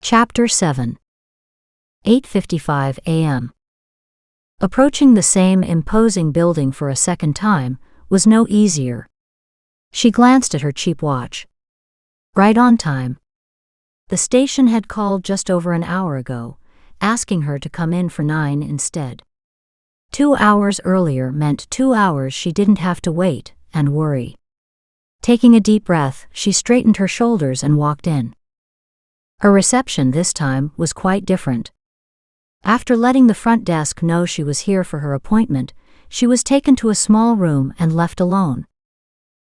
Chapter 7. 8:55 a.m. Approaching the same imposing building for a second time was no easier. She glanced at her cheap watch. Right on time. The station had called just over an hour ago, asking her to come in for 9 instead. 2 hours earlier meant 2 hours she didn't have to wait and worry. Taking a deep breath, she straightened her shoulders and walked in. Her reception this time was quite different. After letting the front desk know she was here for her appointment, she was taken to a small room and left alone.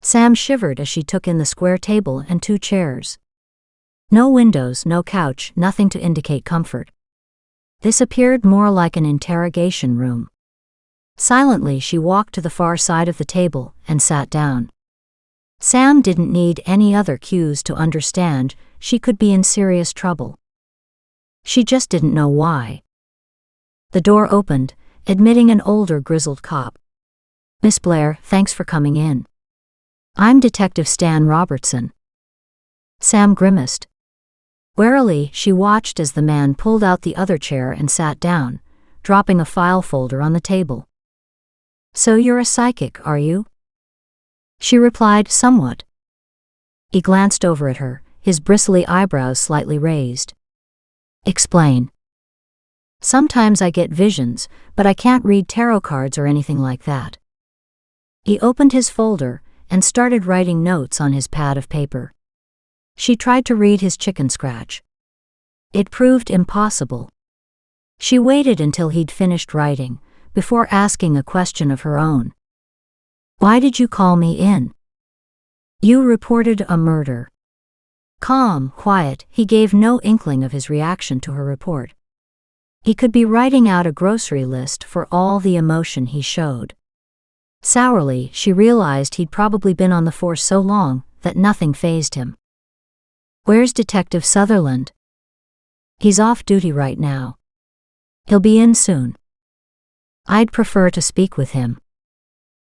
Sam shivered as she took in the square table and 2 chairs. No windows, no couch, nothing to indicate comfort. This appeared more like an interrogation room. Silently, she walked to the far side of the table and sat down. Sam didn't need any other cues to understand she could be in serious trouble. She just didn't know why. The door opened, admitting an older, grizzled cop. "Miss Blair, thanks for coming in. I'm Detective Stan Robertson." Sam grimaced. Warily, she watched as the man pulled out the other chair and sat down, dropping a file folder on the table. "So you're a psychic, are you?" She replied, somewhat. He glanced over at her, his bristly eyebrows slightly raised. "Explain." "Sometimes I get visions, but I can't read tarot cards or anything like that." He opened his folder and started writing notes on his pad of paper. She tried to read his chicken scratch. It proved impossible. She waited until he'd finished writing, before asking a question of her own. "Why did you call me in?" "You reported a murder." Calm, quiet, he gave no inkling of his reaction to her report. He could be writing out a grocery list for all the emotion he showed. Sourly, she realized he'd probably been on the force so long that nothing fazed him. "Where's Detective Sutherland?" "He's off duty right now. He'll be in soon." "I'd prefer to speak with him."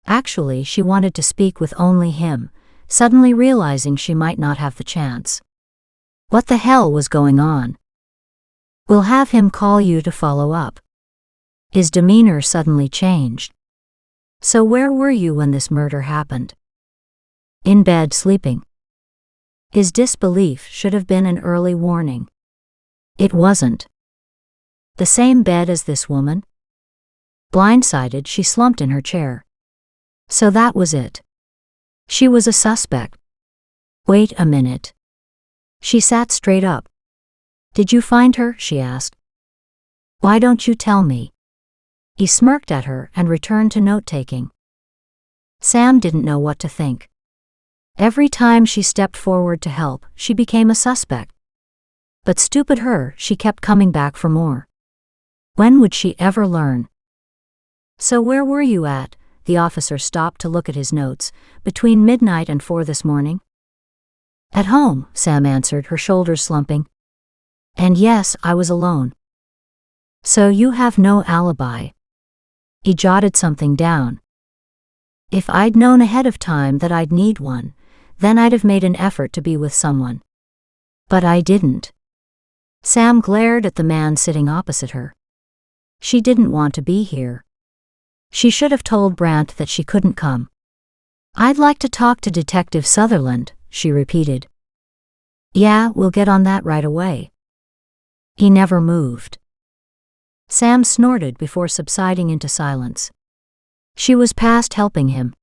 Actually, she wanted to speak with only him, suddenly realizing she might not have the chance. What the hell was going on? "We'll have him call you to follow up." His demeanor suddenly changed. "So where were you when this murder happened?" "In bed, sleeping." His disbelief should have been an early warning. It wasn't. The same bed as this woman? Blindsided, she slumped in her chair. So that was it. She was a suspect. Wait a minute. She sat straight up. "Did you find her?" she asked. "Why don't you tell me?" He smirked at her and returned to note-taking. Sam didn't know what to think. Every time she stepped forward to help, she became a suspect. But stupid her, she kept coming back for more. When would she ever learn? "So where were you at?" The officer stopped to look at his notes. "Between midnight and 4 this morning." "At home," Sam answered, her shoulders slumping. "And yes, I was alone." "So you have no alibi." He jotted something down. "If I'd known ahead of time that I'd need one, then I'd have made an effort to be with someone. But I didn't." Sam glared at the man sitting opposite her. She didn't want to be here. She should have told Brandt that she couldn't come. "I'd like to talk to Detective Sutherland," she repeated. "Yeah, we'll get on that right away." He never moved. Sam snorted before subsiding into silence. She was past helping him.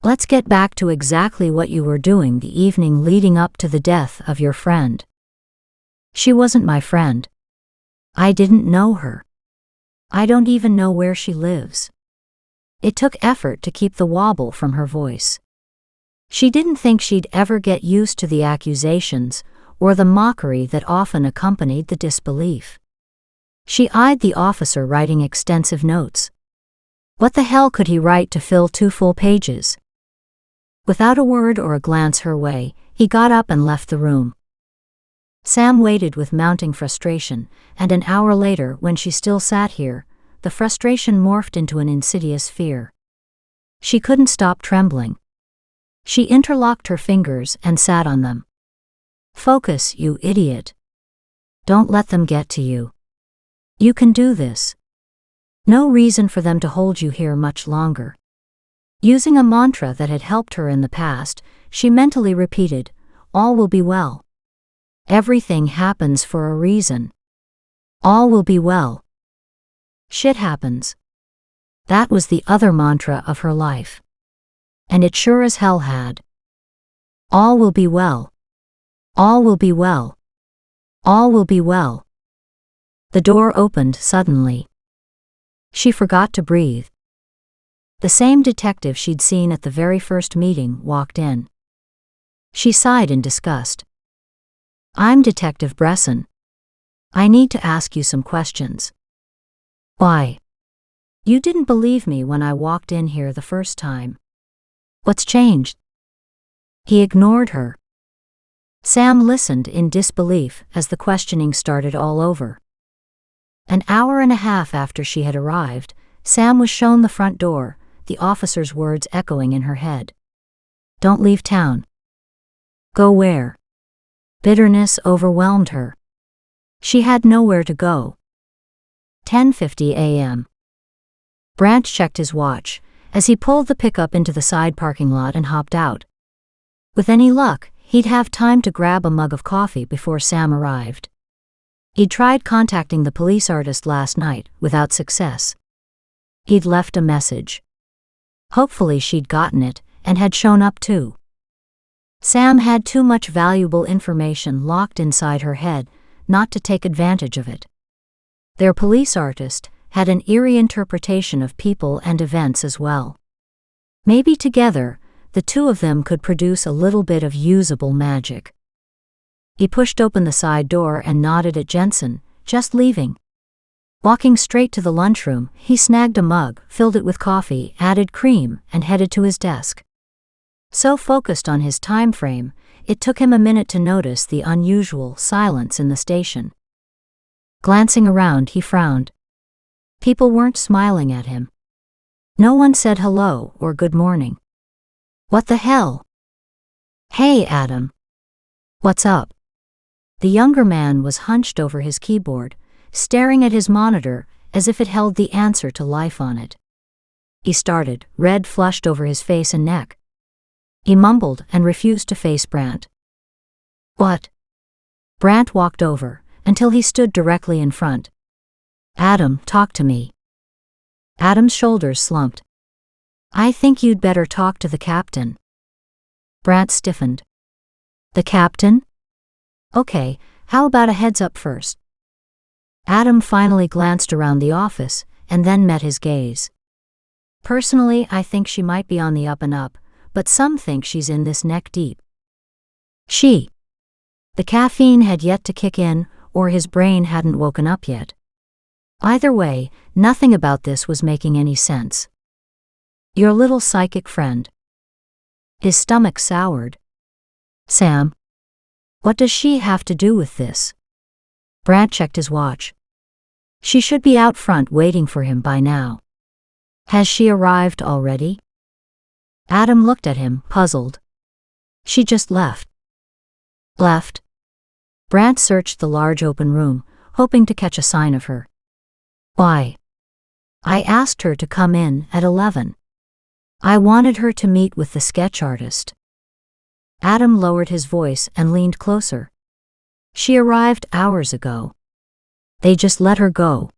"Let's get back to exactly what you were doing the evening leading up to the death of your friend." "She wasn't my friend. I didn't know her. I don't even know where she lives." It took effort to keep the wobble from her voice. She didn't think she'd ever get used to the accusations or the mockery that often accompanied the disbelief. She eyed the officer writing extensive notes. What the hell could he write to fill 2 full pages? Without a word or a glance her way, he got up and left the room. Sam waited with mounting frustration, and an hour later, when she still sat here, the frustration morphed into an insidious fear. She couldn't stop trembling. She interlocked her fingers and sat on them. "Focus, you idiot." Don't let them get to you. You can do this. No reason for them to hold you here much longer. Using a mantra that had helped her in the past, she mentally repeated, "All will be well. Everything happens for a reason. All will be well. Shit happens." That was the other mantra of her life. And it sure as hell had. All will be well. All will be well. All will be well. The door opened suddenly. She forgot to breathe. The same detective she'd seen at the very first meeting walked in. She sighed in disgust. "I'm Detective Bresson. I need to ask you some questions." "Why? You didn't believe me when I walked in here the first time. What's changed?" He ignored her. Sam listened in disbelief as the questioning started all over. An hour and a half after she had arrived, Sam was shown the front door, the officer's words echoing in her head. "Don't leave town." Go where? Bitterness overwhelmed her. She had nowhere to go. 10:50 a.m. Brant checked his watch as he pulled the pickup into the side parking lot and hopped out. With any luck, he'd have time to grab a mug of coffee before Sam arrived. He'd tried contacting the police artist last night, without success. He'd left a message. Hopefully she'd gotten it, and had shown up too. Sam had too much valuable information locked inside her head not to take advantage of it. Their police artist had an eerie interpretation of people and events as well. Maybe together, the two of them could produce a little bit of usable magic. He pushed open the side door and nodded at Jensen, just leaving. Walking straight to the lunchroom, he snagged a mug, filled it with coffee, added cream, and headed to his desk. So focused on his time frame, it took him a minute to notice the unusual silence in the station. Glancing around, he frowned. People weren't smiling at him. No one said hello or good morning. What the hell? "Hey, Adam. What's up?" The younger man was hunched over his keyboard, staring at his monitor as if it held the answer to life on it. He started, red flushed over his face and neck. He mumbled and refused to face Brant. "What?" Brant walked over, until he stood directly in front. "Adam, talk to me." Adam's shoulders slumped. "I think you'd better talk to the captain." Brant stiffened. "The captain? Okay, how about a heads up first?" Adam finally glanced around the office, and then met his gaze. "Personally, I think she might be on the up and up, but some think she's in this neck deep." She. The caffeine had yet to kick in, or his brain hadn't woken up yet. Either way, nothing about this was making any sense. "Your little psychic friend." His stomach soured. "Sam. What does she have to do with this?" Brant checked his watch. She should be out front waiting for him by now. Has she arrived already? Adam looked at him, puzzled. She just left. Left? Brant searched the large open room, hoping to catch a sign of her. Why? I asked her to come in at 11. I wanted her to meet with the sketch artist. Adam lowered his voice and leaned closer. She arrived hours ago. They just let her go.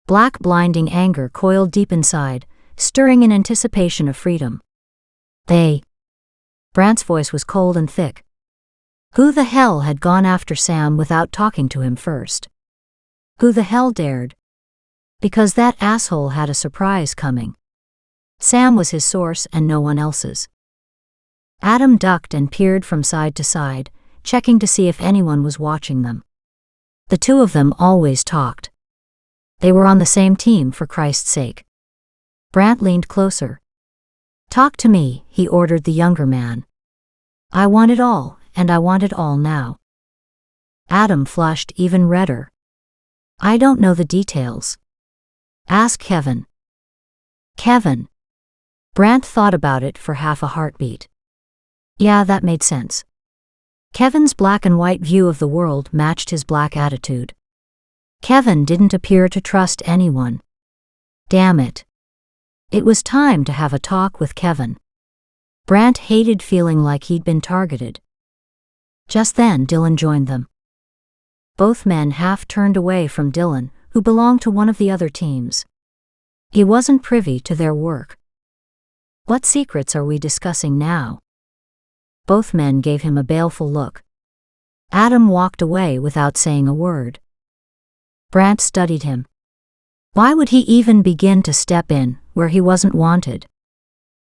Black blinding anger coiled deep inside, stirring in anticipation of freedom. They. Brant's voice was cold and thick. Who the hell had gone after Sam without talking to him first? Who the hell dared? Because that asshole had a surprise coming. Sam was his source and no one else's. Adam ducked and peered from side to side, checking to see if anyone was watching them. The two of them always talked. They were on the same team, for Christ's sake. Brant leaned closer. Talk to me, he ordered the younger man. I want it all, and I want it all now. Adam flushed even redder. I don't know the details. Ask Kevin. Kevin. Brant thought about it for half a heartbeat. Yeah, that made sense. Kevin's black and white view of the world matched his black attitude. Kevin didn't appear to trust anyone. Damn it. It was time to have a talk with Kevin. Brant hated feeling like he'd been targeted. Just then Dylan joined them. Both men half turned away from Dylan, who belonged to one of the other teams. He wasn't privy to their work. What secrets are we discussing now? Both men gave him a baleful look. Adam walked away without saying a word. Brant studied him. Why would he even begin to step in where he wasn't wanted?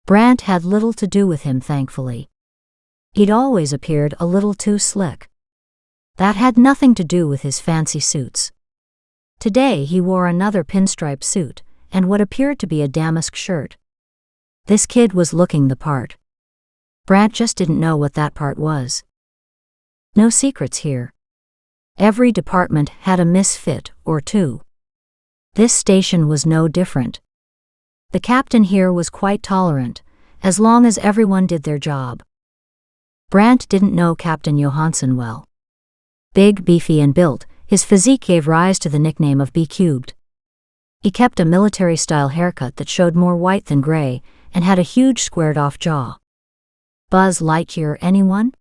Brant had little to do with him, thankfully. He'd always appeared a little too slick. That had nothing to do with his fancy suits. Today he wore another pinstripe suit and what appeared to be a damask shirt. This kid was looking the part. Brant just didn't know what that part was. No secrets here. Every department had a misfit or two. This station was no different. The captain here was quite tolerant, as long as everyone did their job. Brant didn't know Captain Johansson well. Big, beefy and built, his physique gave rise to the nickname of B-cubed. He kept a military-style haircut that showed more white than gray and had a huge squared-off jaw. Buzz Lightyear, anyone?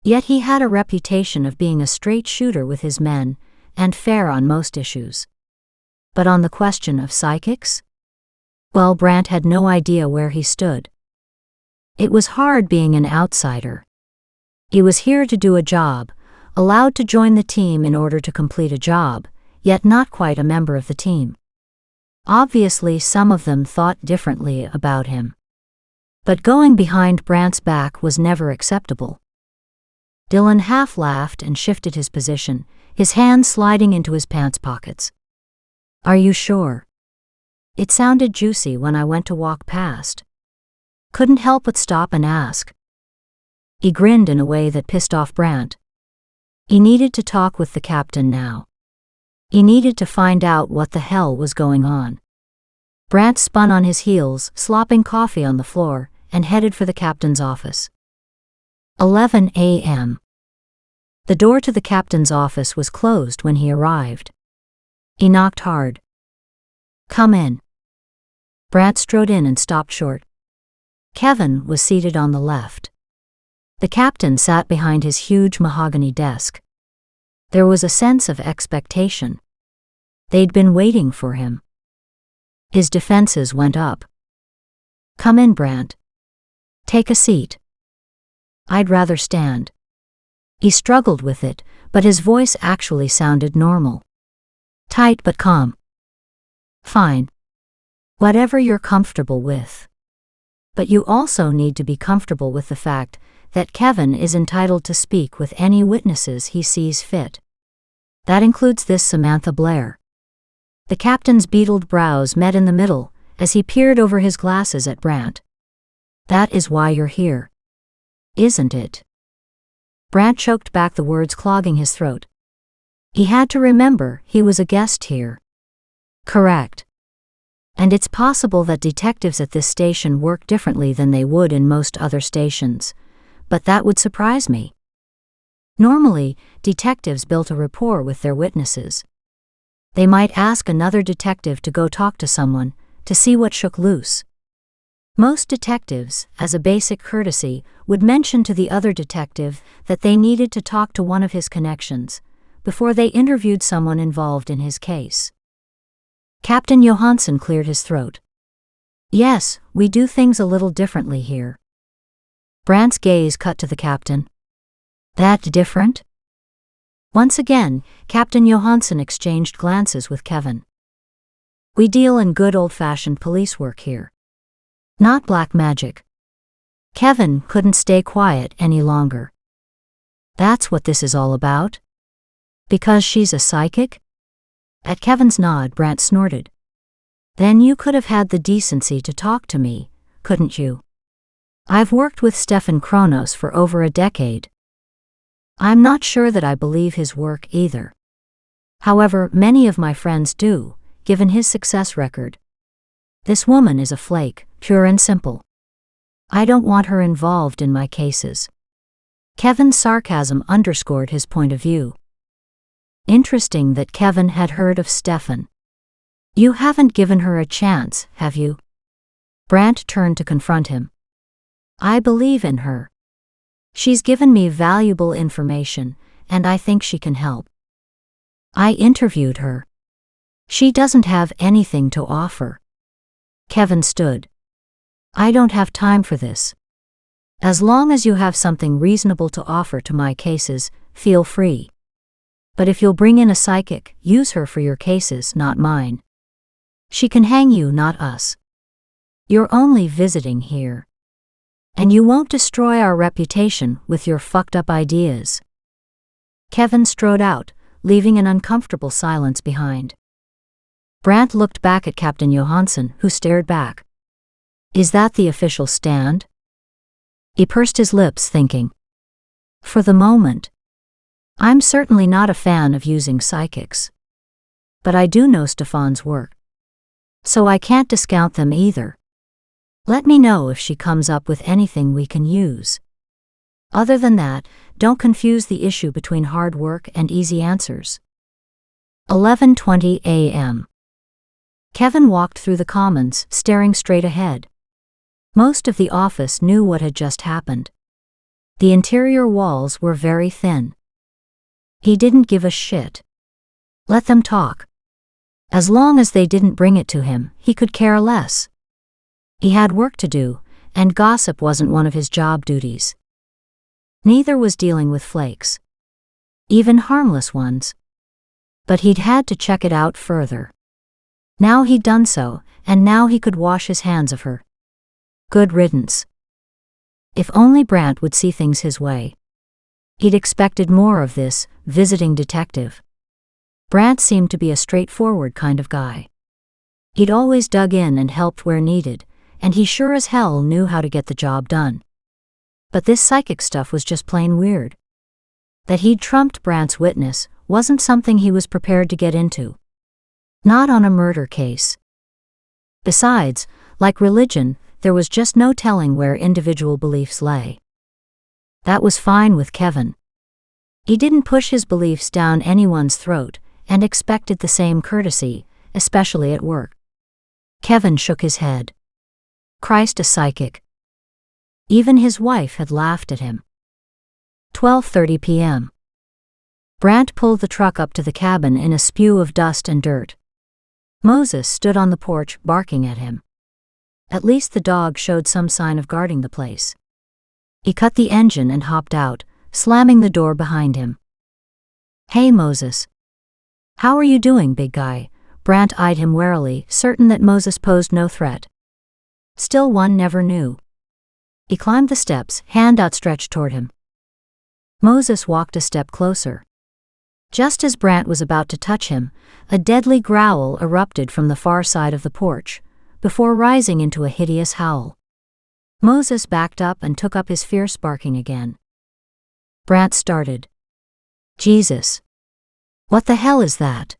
Yet he had a reputation of being a straight shooter with his men, and fair on most issues. But on the question of psychics? Well, Brant had no idea where he stood. It was hard being an outsider. He was here to do a job, allowed to join the team in order to complete a job, yet not quite a member of the team. Obviously, some of them thought differently about him. But going behind Brant's back was never acceptable. Dylan half laughed and shifted his position, his hands sliding into his pants pockets. Are you sure? It sounded juicy when I went to walk past. Couldn't help but stop and ask. He grinned in a way that pissed off Brant. He needed to talk with the captain now. He needed to find out what the hell was going on. Brant spun on his heels, slopping coffee on the floor, and headed for the captain's office. 11 a.m. The door to the captain's office was closed when he arrived. He knocked hard. Come in. Brant strode in and stopped short. Kevin was seated on the left. The captain sat behind his huge mahogany desk. There was a sense of expectation. They'd been waiting for him. His defenses went up. Come in, Brant. Take a seat. I'd rather stand. He struggled with it, but his voice actually sounded normal. Tight but calm. Fine. Whatever you're comfortable with. But you also need to be comfortable with the fact that Kevin is entitled to speak with any witnesses he sees fit. That includes this Samantha Blair. The captain's beetled brows met in the middle as he peered over his glasses at Brant. That is why you're here. Isn't it? Brant choked back the words clogging his throat. He had to remember he was a guest here. Correct. And it's possible that detectives at this station work differently than they would in most other stations, but that would surprise me. Normally, detectives built a rapport with their witnesses. They might ask another detective to go talk to someone, to see what shook loose. Most detectives, as a basic courtesy, would mention to the other detective that they needed to talk to one of his connections, before they interviewed someone involved in his case. Captain Johansson cleared his throat. Yes, we do things a little differently here. Brant's gaze cut to the captain. That different? Once again, Captain Johansson exchanged glances with Kevin. We deal in good old-fashioned police work here. Not black magic. Kevin couldn't stay quiet any longer. That's what this is all about? Because she's a psychic? At Kevin's nod, Brant snorted. Then you could have had the decency to talk to me, couldn't you? I've worked with Stefan Kronos for over a decade. I'm not sure that I believe his work either. However, many of my friends do, given his success record. This woman is a flake, pure and simple. I don't want her involved in my cases. Kevin's sarcasm underscored his point of view. Interesting that Kevin had heard of Stefan. You haven't given her a chance, have you? Brant turned to confront him. I believe in her. She's given me valuable information, and I think she can help. I interviewed her. She doesn't have anything to offer. Kevin stood. I don't have time for this. As long as you have something reasonable to offer to my cases, feel free. But if you'll bring in a psychic, use her for your cases, not mine. She can hang you, not us. You're only visiting here. And you won't destroy our reputation with your fucked up ideas. Kevin strode out, leaving an uncomfortable silence behind. Brant looked back at Captain Johansson, who stared back. Is that the official stand? He pursed his lips, thinking. For the moment. I'm certainly not a fan of using psychics. But I do know Stefan's work. So I can't discount them either. Let me know if she comes up with anything we can use. Other than that, don't confuse the issue between hard work and easy answers. 11:20 a.m. Kevin walked through the commons, staring straight ahead. Most of the office knew what had just happened. The interior walls were very thin. He didn't give a shit. Let them talk. As long as they didn't bring it to him, he could care less. He had work to do, and gossip wasn't one of his job duties. Neither was dealing with flakes. Even harmless ones. But he'd had to check it out further. Now he'd done so, and now he could wash his hands of her. Good riddance. If only Brant would see things his way. He'd expected more of this visiting detective. Brant seemed to be a straightforward kind of guy. He'd always dug in and helped where needed, and he sure as hell knew how to get the job done. But this psychic stuff was just plain weird. That he'd trumped Brant's witness wasn't something he was prepared to get into. Not on a murder case. Besides, like religion, there was just no telling where individual beliefs lay. That was fine with Kevin. He didn't push his beliefs down anyone's throat, and expected the same courtesy, especially at work. Kevin shook his head. Christ, a psychic. Even his wife had laughed at him. 12:30 p.m. Brant pulled the truck up to the cabin in a spew of dust and dirt. Moses stood on the porch, barking at him. At least the dog showed some sign of guarding the place. He cut the engine and hopped out, slamming the door behind him. Hey Moses. How are you doing, big guy? Brant eyed him warily, certain that Moses posed no threat. Still, one never knew. He climbed the steps, hand outstretched toward him. Moses walked a step closer. Just as Brant was about to touch him, a deadly growl erupted from the far side of the porch, before rising into a hideous howl. Moses backed up and took up his fierce barking again. Brant started. Jesus. What the hell is that?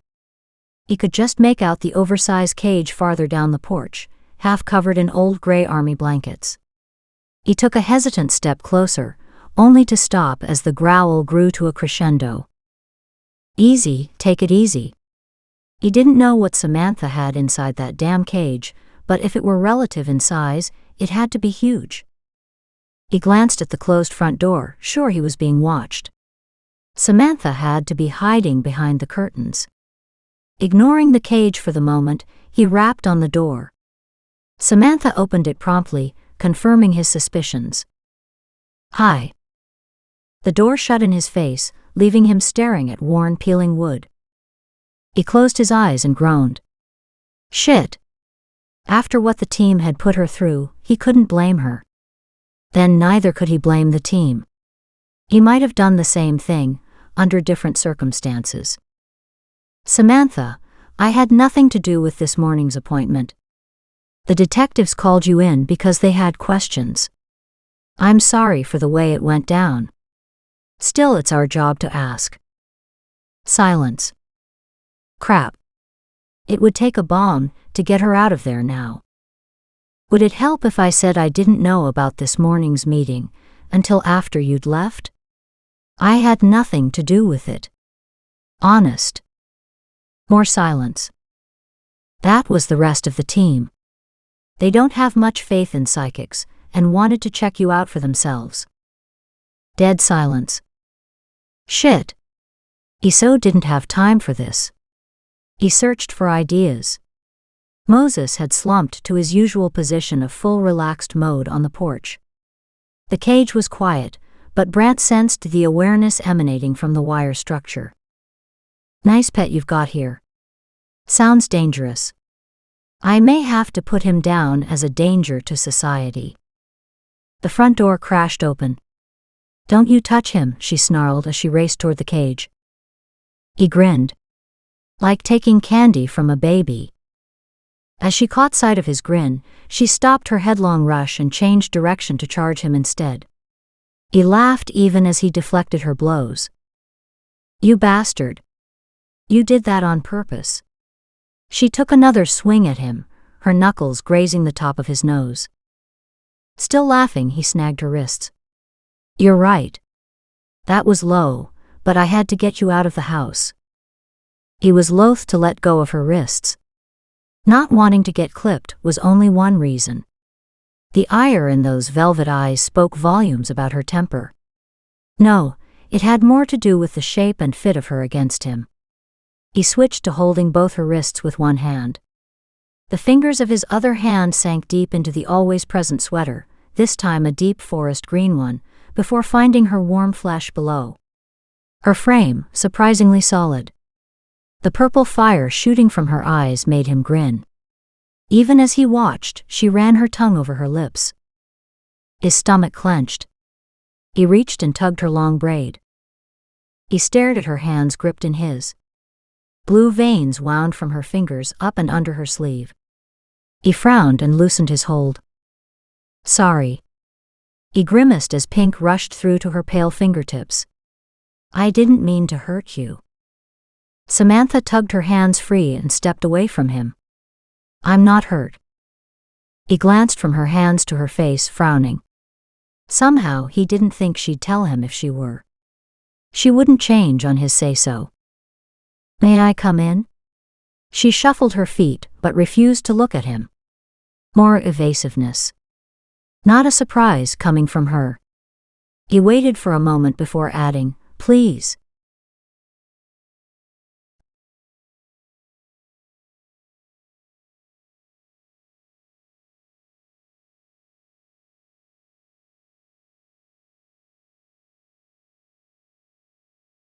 He could just make out the oversized cage farther down the porch, half covered in old gray army blankets. He took a hesitant step closer, only to stop as the growl grew to a crescendo. Easy, take it easy. He didn't know what Samantha had inside that damn cage, but if it were relative in size, it had to be huge. He glanced at the closed front door, sure he was being watched. Samantha had to be hiding behind the curtains. Ignoring the cage for the moment, he rapped on the door. Samantha opened it promptly, confirming his suspicions. Hi. The door shut in his face, leaving him staring at worn, peeling wood. He closed his eyes and groaned. Shit. After what the team had put her through, he couldn't blame her. Then neither could he blame the team. He might have done the same thing, under different circumstances. Samantha, I had nothing to do with this morning's appointment. The detectives called you in because they had questions. I'm sorry for the way it went down. Still, it's our job to ask. Silence. Crap. It would take a bomb to get her out of there now. Would it help if I said I didn't know about this morning's meeting until after you'd left? I had nothing to do with it. Honest. More silence. That was the rest of the team. They don't have much faith in psychics, and wanted to check you out for themselves. Dead silence. Shit. Iso didn't have time for this. He searched for ideas. Moses had slumped to his usual position of full relaxed mode on the porch. The cage was quiet, but Brant sensed the awareness emanating from the wire structure. Nice pet you've got here. Sounds dangerous. I may have to put him down as a danger to society. The front door crashed open. Don't you touch him, she snarled as she raced toward the cage. He grinned. Like taking candy from a baby. As she caught sight of his grin, she stopped her headlong rush and changed direction to charge him instead. He laughed even as he deflected her blows. You bastard. You did that on purpose. She took another swing at him, her knuckles grazing the top of his nose. Still laughing, he snagged her wrists. You're right. That was low, but I had to get you out of the house. He was loath to let go of her wrists. Not wanting to get clipped was only one reason. The ire in those velvet eyes spoke volumes about her temper. No, it had more to do with the shape and fit of her against him. He switched to holding both her wrists with one hand. The fingers of his other hand sank deep into the always-present sweater, this time a deep forest green one, before finding her warm flesh below. Her frame, surprisingly solid. The purple fire shooting from her eyes made him grin. Even as he watched, she ran her tongue over her lips. His stomach clenched. He reached and tugged her long braid. He stared at her hands gripped in his. Blue veins wound from her fingers up and under her sleeve. He frowned and loosened his hold. Sorry. He grimaced as pink rushed through to her pale fingertips. I didn't mean to hurt you. Samantha tugged her hands free and stepped away from him. I'm not hurt. He glanced from her hands to her face, frowning. Somehow he didn't think she'd tell him if she were. She wouldn't change on his say-so. May I come in? She shuffled her feet but refused to look at him. More evasiveness. Not a surprise coming from her. He waited for a moment before adding, please.